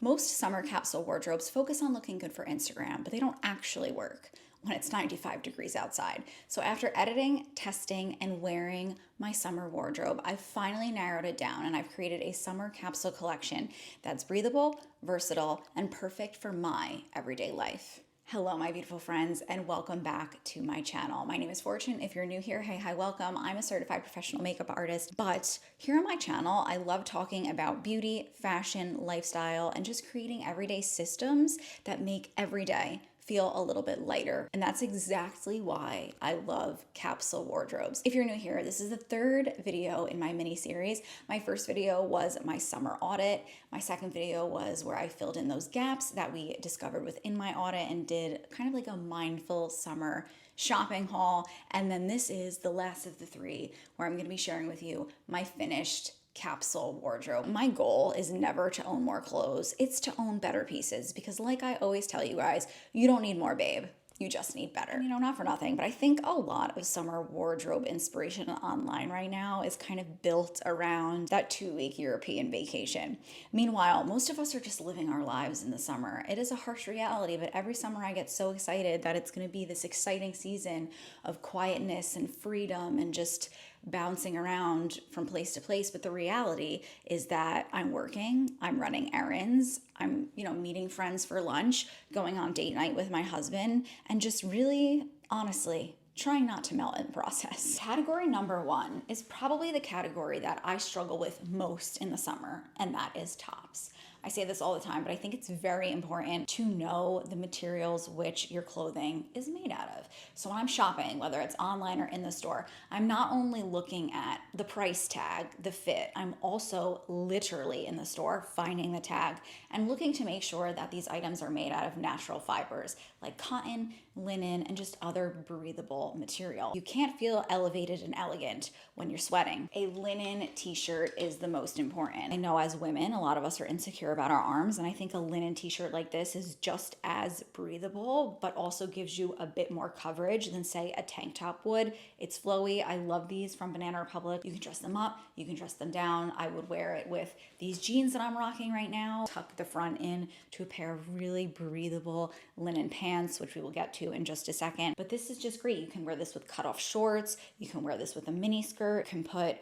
Most summer capsule wardrobes focus on looking good for Instagram, but they don't actually work when it's 95 degrees outside. So after editing, testing, and wearing my summer wardrobe, I've finally narrowed it down and I've created a summer capsule collection that's breathable, versatile, and perfect for my everyday life. Hello, my beautiful friends, and welcome back to my channel. My name is Fortune. If you're new here, hey, hi, welcome. I'm a certified professional makeup artist, but here on my channel, I love talking about beauty, fashion, lifestyle, and just creating everyday systems that make every day feel a little bit lighter. And that's exactly why I love capsule wardrobes. If you're new here, this is the third video in my mini series. My first video was my summer audit. My second video was where I filled in those gaps that we discovered within my audit and did kind of like a mindful summer shopping haul. And then this is the last of the three where I'm going to be sharing with you my finished capsule wardrobe. My goal is never to own more clothes. It's to own better pieces because like I always tell you guys, you don't need more, babe. You just need better. You know, not for nothing, but I think a lot of summer wardrobe inspiration online right now is kind of built around that 2-week European vacation. Meanwhile, most of us are just living our lives in the summer. It is a harsh reality, but every summer I get so excited that it's going to be this exciting season of quietness and freedom and just bouncing around from place to place. But the reality is that I'm working, I'm running errands, I'm, meeting friends for lunch, going on date night with my husband, and just really, honestly, trying not to melt in the process. Category number one is probably the category that I struggle with most in the summer, and that is tops. I say this all the time, but I think it's very important to know the materials which your clothing is made out of. So when I'm shopping, whether it's online or in the store, I'm not only looking at the price tag, the fit, I'm also literally in the store finding the tag and looking to make sure that these items are made out of natural fibers like cotton, linen, and just other breathable material. You can't feel elevated and elegant when you're sweating. A linen t-shirt is the most important. I know as women, a lot of us are insecure about our arms, and I think a linen t-shirt like this is just as breathable, but also gives you a bit more coverage than say a tank top would. It's flowy. I love these from Banana Republic. You can dress them up, you can dress them down. I would wear it with these jeans that I'm rocking right now. Tuck the front in to a pair of really breathable linen pants, which we will get to in just a second. But this is just great. You can wear this with cutoff shorts. You can wear this with a mini skirt. You can put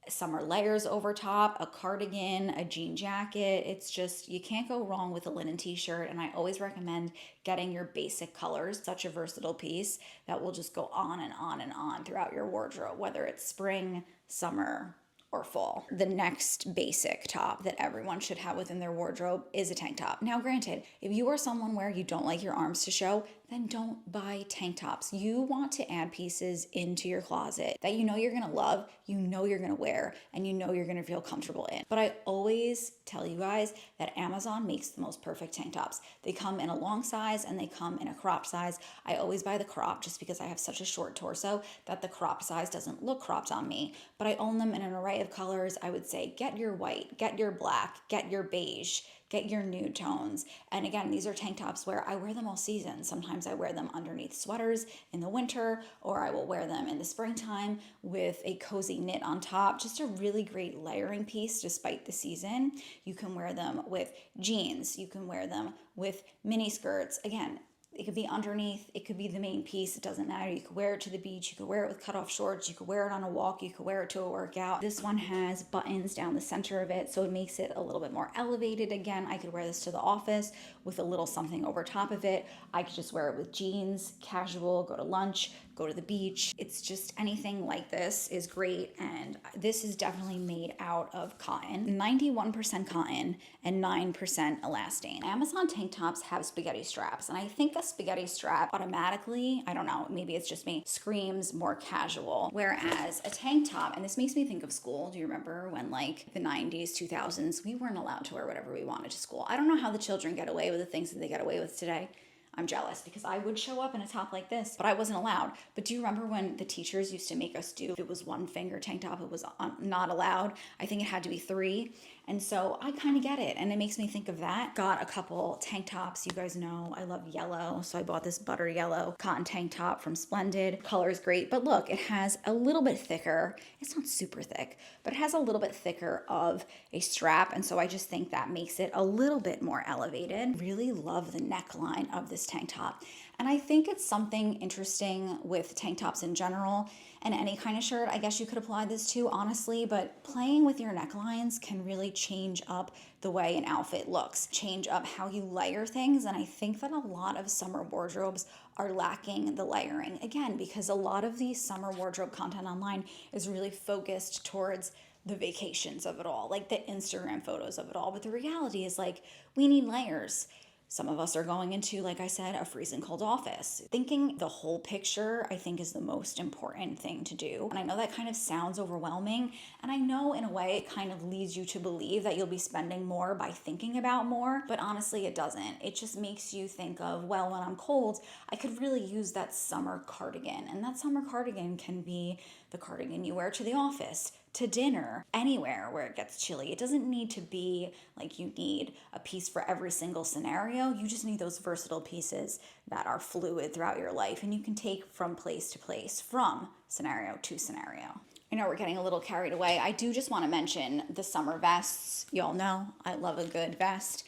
summer layers over top, a cardigan, a jean jacket. It's just, you can't go wrong with a linen t-shirt. And I always recommend getting your basic colors. Such a versatile piece that will just go on and on and on throughout your wardrobe, whether it's spring, summer, or fall. The next basic top that everyone should have within their wardrobe is a tank top. Now, granted, if you are someone where you don't like your arms to show, then don't buy tank tops. You want to add pieces into your closet that you know you're gonna love, you know you're gonna wear, and you know you're gonna feel comfortable in. But I always tell you guys that Amazon makes the most perfect tank tops. They come in a long size and they come in a crop size. I always buy the crop just because I have such a short torso that the crop size doesn't look cropped on me. But I own them in an array of colors. I would say get your white, get your black, get your beige, get your nude tones. And again, these are tank tops where I wear them all season. Sometimes I wear them underneath sweaters in the winter, or I will wear them in the springtime with a cozy knit on top. Just a really great layering piece despite the season. You can wear them with jeans. You can wear them with mini skirts. Again, it could be underneath, it could be the main piece, it doesn't matter. You could wear it to the beach, you could wear it with cutoff shorts, you could wear it on a walk, you could wear it to a workout. This one has buttons down the center of it, so it makes it a little bit more elevated. Again, I could wear this to the office with a little something over top of it. I could just wear it with jeans, casual, go to lunch, go to the beach. It's just anything like this is great, and this is definitely made out of cotton. 91% cotton and 9% elastane. Amazon tank tops have spaghetti straps, and I think a spaghetti strap automatically, I don't know, maybe it's just me, screams more casual. Whereas a tank top, and this makes me think of school. Do you remember when like the 90s, 2000s, we weren't allowed to wear whatever we wanted to school? I don't know how the children get away with the things that they get away with today. I'm jealous because I would show up in a top like this, but I wasn't allowed. But do you remember when the teachers used to make us do, if it was one finger tank top, it was not allowed? I think it had to be 3. And so I kind of get it. And it makes me think of that. Got a couple tank tops. You guys know I love yellow. So I bought this butter yellow cotton tank top from Splendid. Color is great. But look, it has a little bit thicker. It's not super thick, but it has a little bit thicker of a strap. And so I just think that makes it a little bit more elevated. Really love the neckline of this tank top. And I think it's something interesting with tank tops in general and any kind of shirt. I guess you could apply this to, honestly, but playing with your necklines can really change up the way an outfit looks, change up how you layer things. And I think that a lot of summer wardrobes are lacking the layering. Again, because a lot of the summer wardrobe content online is really focused towards the vacations of it all, like the Instagram photos of it all. But the reality is, like, we need layers. Some of us are going into, like I said, a freezing cold office. Thinking the whole picture, I think, is the most important thing to do. And I know that kind of sounds overwhelming. And I know in a way it kind of leads you to believe that you'll be spending more by thinking about more. But honestly, it doesn't. It just makes you think of, well, when I'm cold, I could really use that summer cardigan. And that summer cardigan can be the cardigan you wear to the office, to dinner, anywhere where it gets chilly. It doesn't need to be like you need a piece for every single scenario. You just need those versatile pieces that are fluid throughout your life and you can take from place to place, from scenario to scenario. I know we're getting a little carried away. I do just want to mention the summer vests. Y'all know I love a good vest.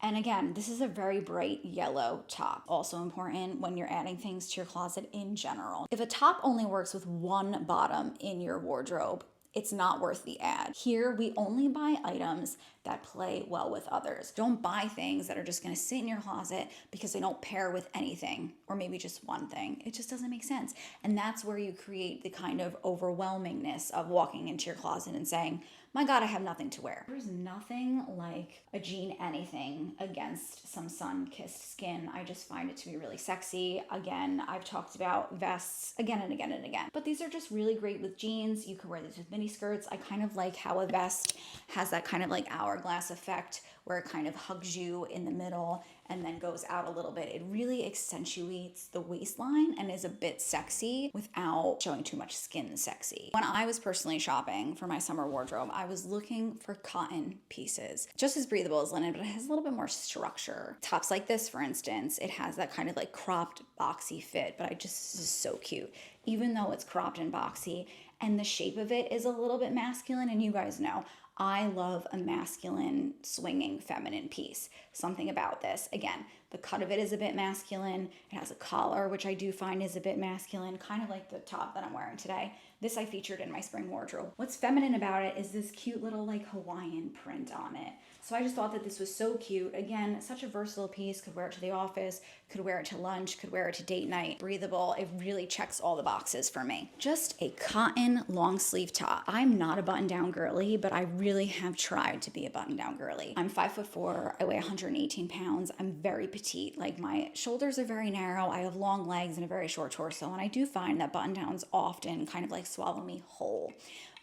And again, this is a very bright yellow top. Also important when you're adding things to your closet in general. If a top only works with one bottom in your wardrobe, it's not worth the ad. Here, we only buy items that play well with others. Don't buy things that are just gonna sit in your closet because they don't pair with anything, or maybe just one thing. It just doesn't make sense. And that's where you create the kind of overwhelmingness of walking into your closet and saying, my God, I have nothing to wear. There's nothing like a jean anything against some sun-kissed skin. I just find it to be really sexy. Again, I've talked about vests again and again and again, but these are just really great with jeans. You can wear these with mini skirts. I kind of like how a vest has that kind of like hourglass effect where it kind of hugs you in the middle and then goes out a little bit. It really accentuates the waistline and is a bit sexy without showing too much skin sexy. When I was personally shopping for my summer wardrobe, I was looking for cotton pieces. Just as breathable as linen, but it has a little bit more structure. Tops like this, for instance, it has that kind of like cropped boxy fit, but this is so cute. Even though it's cropped and boxy, and the shape of it is a little bit masculine, and you guys know, I love a masculine, swinging, feminine piece. Something about this. Again, the cut of it is a bit masculine. It has a collar, which I do find is a bit masculine, kind of like the top that I'm wearing today. This I featured in my spring wardrobe. What's feminine about it is this cute little like Hawaiian print on it. So I just thought that this was so cute. Again, such a versatile piece. Could wear it to the office, could wear it to lunch, could wear it to date night. Breathable. It really checks all the boxes for me. Just a cotton long sleeve top. I'm not a button down girly, but I really have tried to be a button down girly. I'm 5'4". I weigh 118 pounds. I'm very petite. Like, my shoulders are very narrow. I have long legs and a very short torso. And I do find that button downs often kind of like swallow me whole.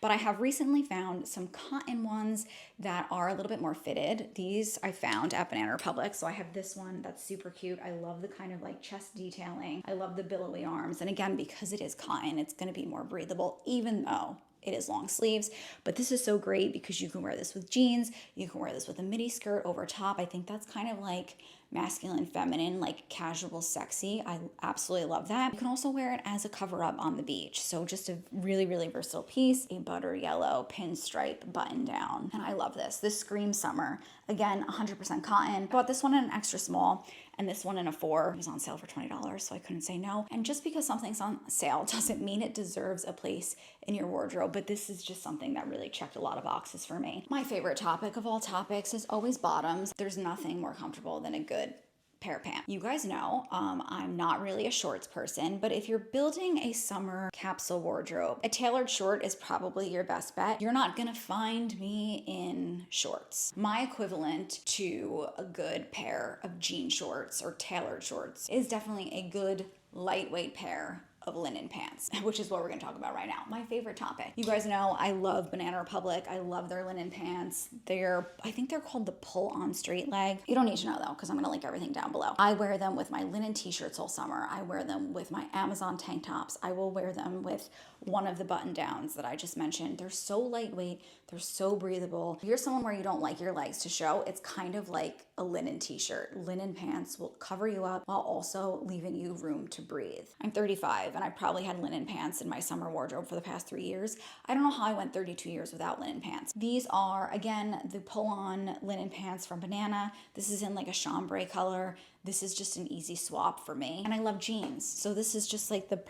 But I have recently found some cotton ones that are a little bit more fitted. These I found at Banana Republic. So I have this one that's super cute. I love the kind of like chest detailing. I love the billowy arms. And again, because it is cotton, it's going to be more breathable, even though it is long sleeves. But this is so great because you can wear this with jeans. You can wear this with a midi skirt over top. I think that's kind of like masculine, feminine, like casual, sexy. I absolutely love that. You can also wear it as a cover up on the beach. So just a really, really versatile piece, a butter yellow pinstripe button down. And I love this. This screams summer. Again, 100% cotton. I bought this one in an extra small and this one in a 4. It was on sale for $20, so I couldn't say no. And just because something's on sale doesn't mean it deserves a place in your wardrobe, but this is just something that really checked a lot of boxes for me. My favorite topic of all topics is always bottoms. There's nothing more comfortable than a good pair of pants. You guys know I'm not really a shorts person, but if you're building a summer capsule wardrobe, a tailored short is probably your best bet. You're not gonna find me in shorts. My equivalent to a good pair of jean shorts or tailored shorts is definitely a good lightweight pair of linen pants, which is what we're gonna talk about right now. My favorite topic. You guys know I love Banana Republic. I love their linen pants. I think they're called the pull-on straight leg. You don't need to know though, because I'm gonna link everything down below. I wear them with my linen t-shirts all summer. I wear them with my Amazon tank tops. I will wear them with one of the button downs that I just mentioned. They're so lightweight, they're so breathable. If you're someone where you don't like your legs to show, it's kind of like a linen t-shirt. Linen pants will cover you up while also leaving you room to breathe. I'm 35 and I probably had linen pants in my summer wardrobe for the past 3 years. I don't know how I went 32 years without linen pants. These are, again, the pull-on linen pants from Banana. This is in like a chambray color. This is just an easy swap for me. And I love jeans. So this is just like the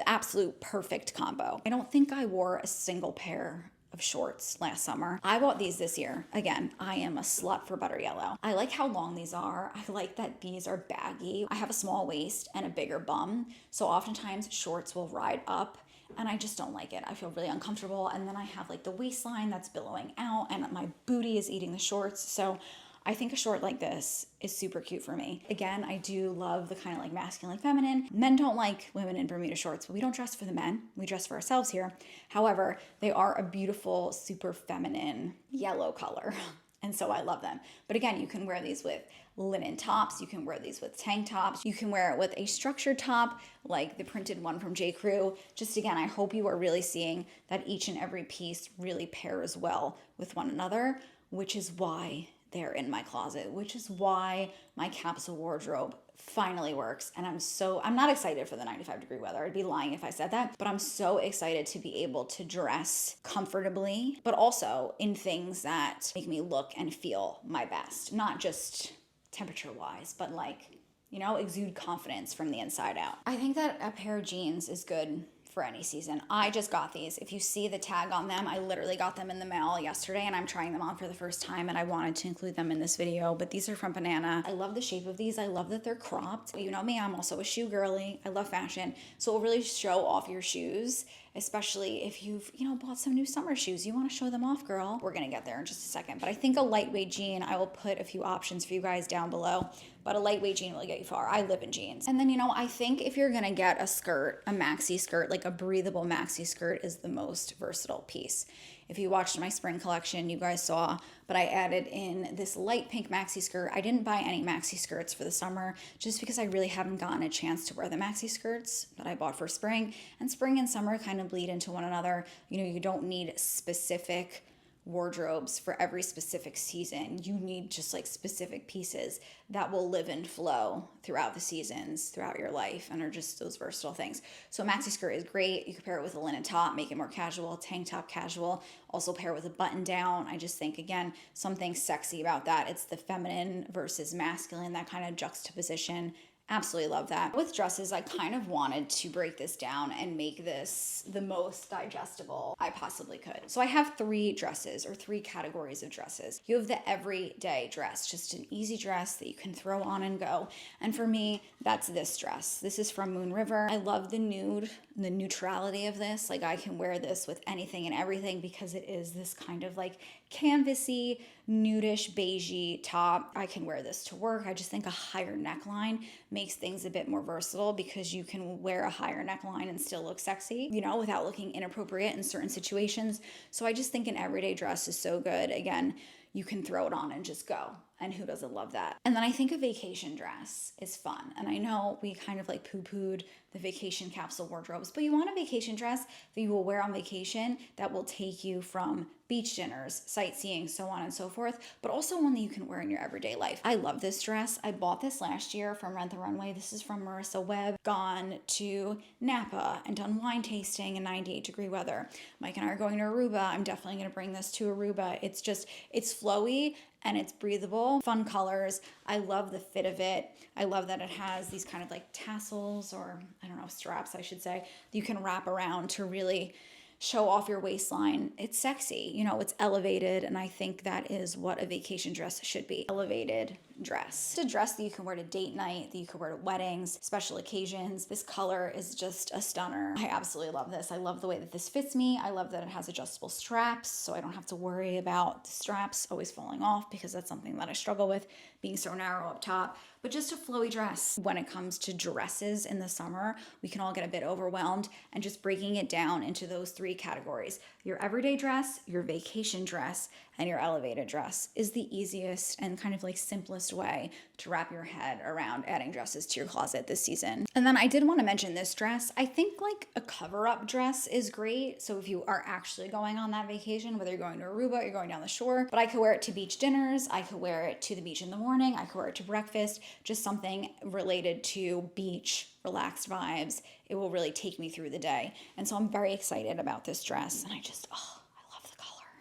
absolute perfect combo. I don't think I wore a single pair of shorts last summer. I bought these this year. Again, I am a slut for butter yellow. I like how long these are. I like that these are baggy. I have a small waist and a bigger bum. So oftentimes shorts will ride up and I just don't like it. I feel really uncomfortable. And then I have like the waistline that's billowing out and my booty is eating the shorts. So I think a short like this is super cute for me. Again, I do love the kind of like masculine, feminine. Men don't like women in Bermuda shorts, but we don't dress for the men. We dress for ourselves here. However, they are a beautiful, super feminine yellow color. And so I love them. But again, you can wear these with linen tops. You can wear these with tank tops. You can wear it with a structured top like the printed one from J. Crew. Just again, I hope you are really seeing that each and every piece really pairs well with one another, which is why they're in my closet, which is why my capsule wardrobe finally works. And I'm not excited for the 95-degree weather. I'd be lying if I said that, but I'm so excited to be able to dress comfortably, but also in things that make me look and feel my best, not just temperature wise, but like, exude confidence from the inside out. I think that a pair of jeans is good for any season. I just got these. If you see the tag on them, I literally got them in the mail yesterday and I'm trying them on for the first time and I wanted to include them in this video, but these are from Banana. I love the shape of these. I love that they're cropped. You know me, I'm also a shoe girly. I love fashion. So it'll really show off your shoes, especially if you've, bought some new summer shoes. You want to show them off, girl. We're gonna get there in just a second, but I think a lightweight jean, I will put a few options for you guys down below, but a lightweight jean will get you far. I live in jeans. And then, I think if you're gonna get a skirt, a maxi skirt, like a breathable maxi skirt is the most versatile piece. If you watched my spring collection, you guys saw, but I added in this light pink maxi skirt. I didn't buy any maxi skirts for the summer just because I really haven't gotten a chance to wear the maxi skirts that I bought for spring. And spring and summer kind of bleed into one another. You don't need specific wardrobes for every specific season. You need just like specific pieces that will live and flow throughout the seasons, throughout your life, and are just those versatile things. So a maxi skirt is great. You can pair it with a linen top, make it more casual, tank top casual, also pair it with a button down. I just think, again, something sexy about that. It's the feminine versus masculine, that kind of juxtaposition. Absolutely love that. With dresses, I kind of wanted to break this down and make this the most digestible I possibly could. So I have 3 dresses or 3 categories of dresses. You have the everyday dress, just an easy dress that you can throw on and go. And for me, that's this dress. This is from Moon River. I love the nude, the neutrality of this. Like I can wear this with anything and everything because it is this kind of like canvasy, nudish, beigey top. I can wear this to work. I just think a higher neckline makes things a bit more versatile because you can wear a higher neckline and still look sexy, without looking inappropriate in certain situations. So I just think an everyday dress is so good. Again, you can throw it on and just go. And who doesn't love that? And then I think a vacation dress is fun. And I know we kind of like poo-pooed the vacation capsule wardrobes, but you want a vacation dress that you will wear on vacation that will take you from beach dinners, sightseeing, so on and so forth, but also one that you can wear in your everyday life. I love this dress. I bought this last year from Rent the Runway. This is from Marissa Webb. Gone to Napa and done wine tasting in 98-degree weather. Mike and I are going to Aruba. I'm definitely going to bring this to Aruba. It's flowy and it's breathable, fun colors. I love the fit of it. I love that it has these kind of like tassels, or straps, I should say, that you can wrap around to really show off your waistline. It's sexy, it's elevated, and I think that is what a vacation dress should be. Elevated dress. It's a dress that you can wear to date night, that you can wear to weddings, special occasions. This color is just a stunner. I absolutely love this. I love the way that this fits me. I love that it has adjustable straps, so I don't have to worry about the straps always falling off, because that's something that I struggle with, being so narrow up top. But just a flowy dress. When it comes to dresses in the summer, we can all get a bit overwhelmed, and just breaking it down into those 3 categories. Your everyday dress, your vacation dress, and your elevated dress is the easiest and kind of like simplest way to wrap your head around adding dresses to your closet this season. And then I did want to mention this dress. I think like a cover-up dress is great. So if you are actually going on that vacation, whether you're going to Aruba, you're going down the shore, but I could wear it to beach dinners, I could wear it to the beach in the morning, I could wear it to breakfast, just something related to beach relaxed vibes. It will really take me through the day. And so I'm very excited about this dress, and I love the color.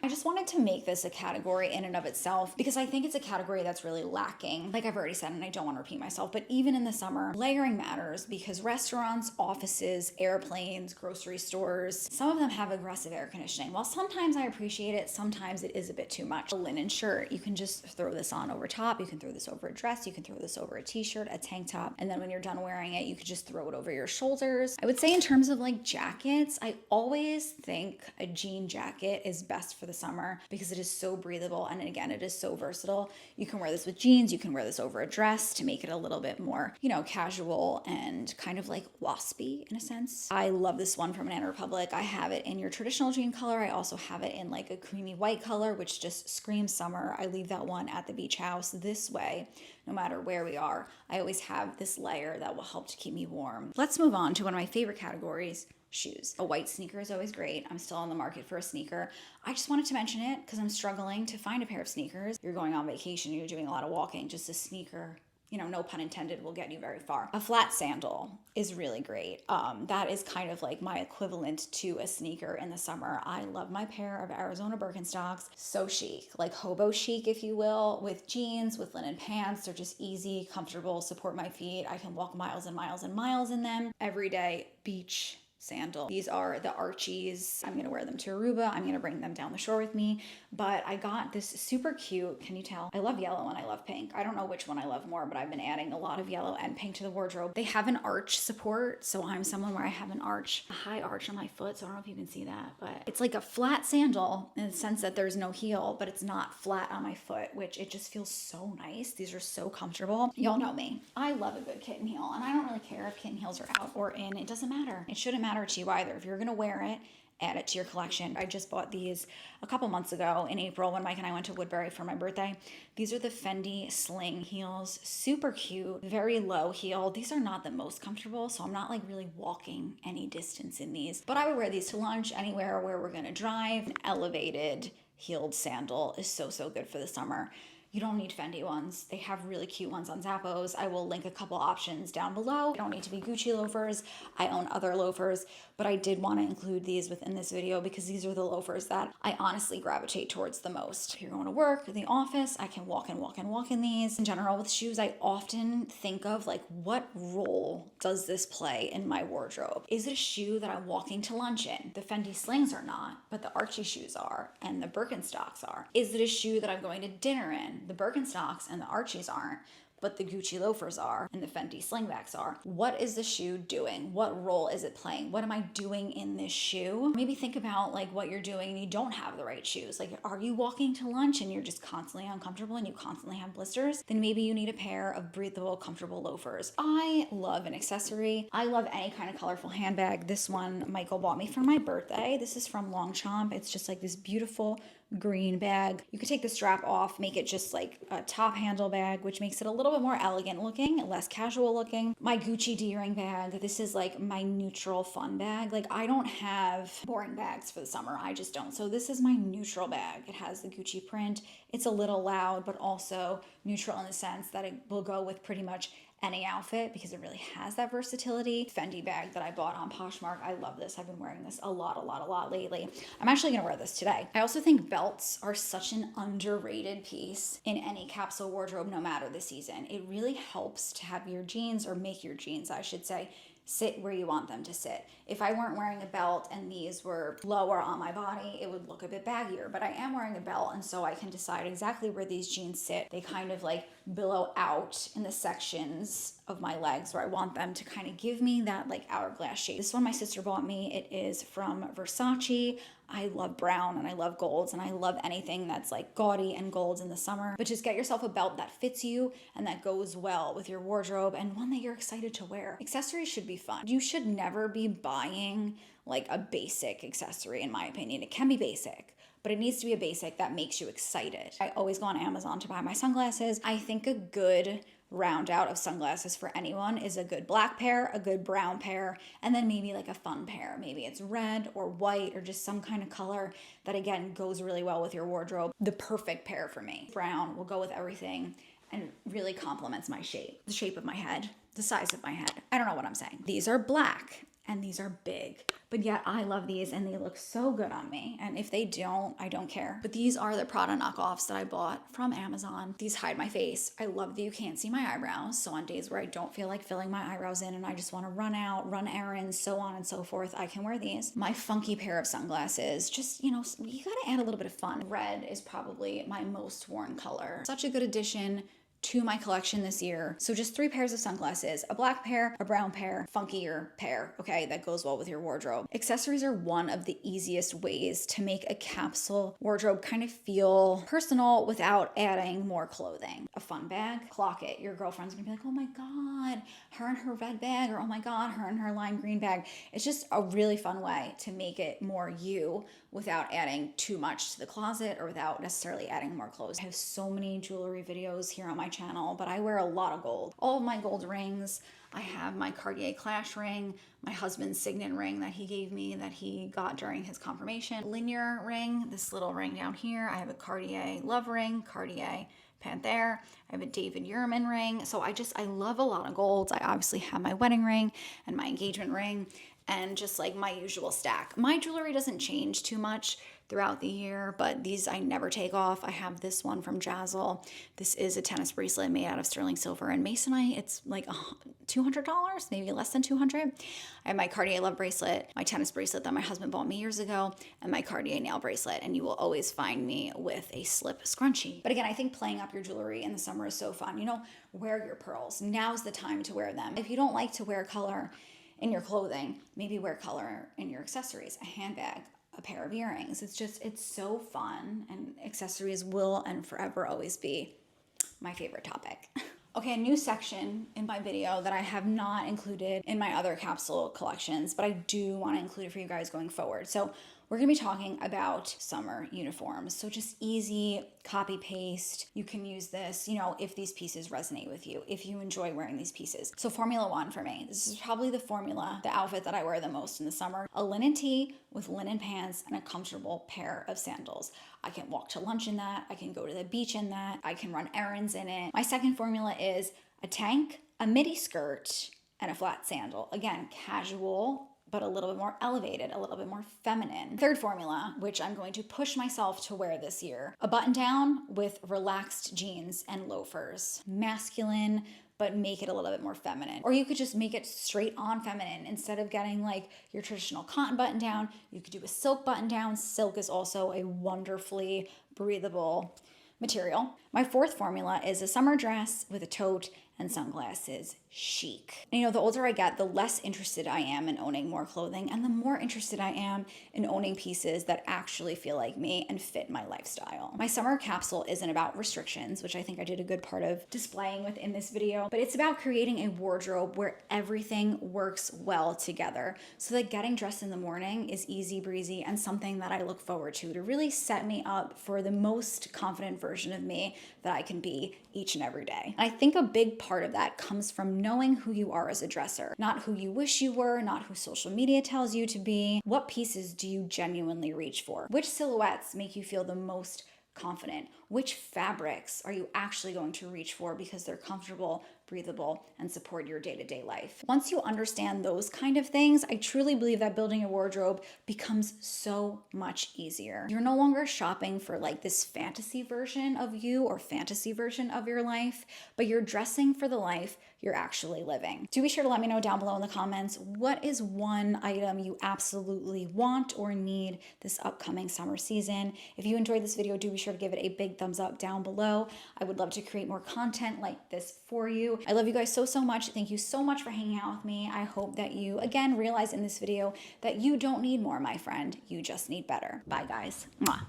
I just wanted to make this a category in and of itself because I think it's a category that's really lacking. Like I've already said, and I don't want to repeat myself, but even in the summer, layering matters because restaurants, offices, airplanes, grocery stores, some of them have aggressive air conditioning. While sometimes I appreciate it, sometimes it is a bit too much. A linen shirt, you can just throw this on over top. You can throw this over a dress. You can throw this over a t-shirt, a tank top. And then when you're done wearing it, you could just throw it over your shoulders. I would say in terms of like jackets, I always think a jean jacket is best for the summer because it is so breathable, and again, it is so versatile. You can wear this with jeans, you can wear this over a dress to make it a little bit more, casual and kind of like waspy in a sense. I love this one from Banana Republic. I have it in your traditional jean color. I also have it in like a creamy white color, which just screams summer. I leave that one at the beach house. This way, no matter where we are, I always have this layer that will help to keep me warm. Let's move on to one of my favorite categories, shoes. A white sneaker is always great. I'm still on the market for a sneaker. I just wanted to mention it because I'm struggling to find a pair of sneakers. You're going on vacation, you're doing a lot of walking, just a sneaker, no pun intended, will get you very far. A flat sandal is really great. That is kind of like my equivalent to a sneaker in the summer. I love my pair of Arizona Birkenstocks. So chic, like hobo chic, if you will, with jeans, with linen pants. They're just easy, comfortable, support my feet. I can walk miles and miles and miles in them. Everyday beach sandal. These are the Archies. I'm gonna wear them to Aruba. I'm gonna bring them down the shore with me. But I got this super cute, can you tell? I love yellow and I love pink. I don't know which one I love more, but I've been adding a lot of yellow and pink to the wardrobe. They have an arch support, so I'm someone where I have an arch, a high arch on my foot, so I don't know if you can see that, but it's like a flat sandal in the sense that there's no heel, but it's not flat on my foot, which it just feels so nice. These are so comfortable. Y'all know me. I love a good kitten heel, and I don't really care if kitten heels are out or in. It doesn't matter. It shouldn't matter to you either. If you're gonna wear it, add it to your collection. I just bought these a couple months ago in April when Mike and I went to Woodbury for my birthday. These are the Fendi sling heels, super cute, very low heel. These are not the most comfortable, so I'm not like really walking any distance in these, but I would wear these to lunch, anywhere where we're gonna drive. An elevated heeled sandal is so good for the summer. You don't need Fendi ones. They have really cute ones on Zappos. I will link a couple options down below. You don't need to be Gucci loafers. I own other loafers, but I did want to include these within this video because these are the loafers that I honestly gravitate towards the most. If you're going to work, the office, I can walk in these. In general, with shoes, I often think of like, what role does this play in my wardrobe? Is it a shoe that I'm walking to lunch in? The Fendi slings are not, but the Archie shoes are, and the Birkenstocks are. Is it a shoe that I'm going to dinner in? The Birkenstocks and the Archies aren't, but the Gucci loafers are and the Fendi slingbacks are. What is the shoe doing? What role is it playing? What am I doing in this shoe? Maybe think about like what you're doing and you don't have the right shoes. Like, are you walking to lunch and you're just constantly uncomfortable and you constantly have blisters? Then maybe you need a pair of breathable, comfortable loafers. I love an accessory. I love any kind of colorful handbag. This one Michael bought me for my birthday. This is from Longchamp. It's just like this beautiful green bag. You could take the strap off, make it just like a top handle bag, which makes it a little bit more elegant looking, less casual looking. My Gucci D-ring bag, this is like my neutral fun bag. Like, I don't have boring bags for the summer. I just don't. So this is my neutral bag. It has the Gucci print. It's a little loud, but also neutral in the sense that it will go with pretty much any outfit because it really has that versatility. Fendi bag that I bought on Poshmark. I love this. I've been wearing this a lot lately. I'm actually gonna wear this today. I also think belts are such an underrated piece in any capsule wardrobe, no matter the season. It really helps to have your jeans, or make your jeans, I should say, sit where you want them to sit. If I weren't wearing a belt and these were lower on my body, it would look a bit baggier, but I am wearing a belt, and so I can decide exactly where these jeans sit. They kind of like billow out in the sections of my legs where I want them to kind of give me that like hourglass shape. This one my sister bought me. It is from Versace. I love brown and I love golds, and I love anything that's like gaudy and golds in the summer. But just get yourself a belt that fits you and that goes well with your wardrobe, and one that you're excited to wear. Accessories should be fun. You should never be buying like a basic accessory in my opinion. It can be basic, but it needs to be a basic that makes you excited. I always go on Amazon to buy my sunglasses. I think a good round out of sunglasses for anyone is a good black pair, a good brown pair, and then maybe like a fun pair. Maybe it's red or white or just some kind of color that again goes really well with your wardrobe. The perfect pair for me. Brown will go with everything and really complements my shape, the shape of my head, the size of my head. I don't know what I'm saying. These are black and these are big, but yet I love these and they look so good on me. And if they don't, I don't care. But these are the Prada knockoffs that I bought from Amazon. These hide my face. I love that you can't see my eyebrows. So on days where I don't feel like filling my eyebrows in and I just want to run out, run errands, so on and so forth, I can wear these. My funky pair of sunglasses, just, you gotta add a little bit of fun. Red is probably my most worn color. Such a good addition to my collection this year. So just 3 pairs of sunglasses, a black pair, a brown pair, funkier pair, okay, that goes well with your wardrobe. Accessories are one of the easiest ways to make a capsule wardrobe kind of feel personal without adding more clothing. A fun bag, clock it. Your girlfriend's gonna be like, oh my God, her and her red bag, or oh my God, her and her lime green bag. It's just a really fun way to make it more you without adding too much to the closet or without necessarily adding more clothes. I have so many jewelry videos here on my channel, but I wear a lot of gold. All of my gold rings. I have my Cartier Clash ring, my husband's signet ring that he gave me that he got during his confirmation, linear ring, this little ring down here. I have a Cartier love ring, Cartier Panther. I have a David Yurman ring. So I love a lot of golds. I obviously have my wedding ring and my engagement ring and just like my usual stack. My jewelry doesn't change too much throughout the year, but these I never take off. I have this one from Jazzle. This is a tennis bracelet made out of sterling silver and masonite. It's like $200, maybe less than 200. I have my Cartier love bracelet, my tennis bracelet that my husband bought me years ago, and my Cartier nail bracelet. And you will always find me with a slip scrunchie. But again, I think playing up your jewelry in the summer is so fun. Wear your pearls. Now's the time to wear them. If you don't like to wear color in your clothing, maybe wear color in your accessories, a handbag, a pair of earrings. It's so fun, and accessories will and forever always be my favorite topic. Okay, a new section in my video that I have not included in my other capsule collections, but I do want to include it for you guys going forward. So we're going to be talking about summer uniforms. So just easy copy paste. You can use this, if these pieces resonate with you, if you enjoy wearing these pieces. So Formula 1 for me, this is probably the outfit that I wear the most in the summer. A linen tee with linen pants and a comfortable pair of sandals. I can walk to lunch in that. I can go to the beach in that. I can run errands in it. My second formula is a tank, a midi skirt, and a flat sandal. Again, casual, but a little bit more elevated, a little bit more feminine. Third formula, which I'm going to push myself to wear this year, a button down with relaxed jeans and loafers. Masculine, but make it a little bit more feminine. Or you could just make it straight on feminine. Instead of getting like your traditional cotton button down, you could do a silk button down. Silk is also a wonderfully breathable material. My fourth formula is a summer dress with a tote and sunglasses. Chic. And the older I get, the less interested I am in owning more clothing, and the more interested I am in owning pieces that actually feel like me and fit my lifestyle. My summer capsule isn't about restrictions, which I think I did a good part of displaying within this video, but it's about creating a wardrobe where everything works well together so that getting dressed in the morning is easy breezy and something that I look forward to really set me up for the most confident version of me that I can be each and every day. And I think a big part of that comes from knowing who you are as a dresser, not who you wish you were, not who social media tells you to be. What pieces do you genuinely reach for? Which silhouettes make you feel the most confident? Which fabrics are you actually going to reach for because they're comfortable, breathable, and support your day-to-day life? Once you understand those kind of things, I truly believe that building a wardrobe becomes so much easier. You're no longer shopping for like this fantasy version of you or fantasy version of your life, but you're dressing for the life you're actually living. Do be sure to let me know down below in the comments, what is one item you absolutely want or need this upcoming summer season? If you enjoyed this video, do be sure to give it a big thumbs up down below. I would love to create more content like this for you. I love you guys so much. Thank you so much for hanging out with me. I hope that you, again, realize in this video that you don't need more, my friend. You just need better. Bye, guys. Mwah.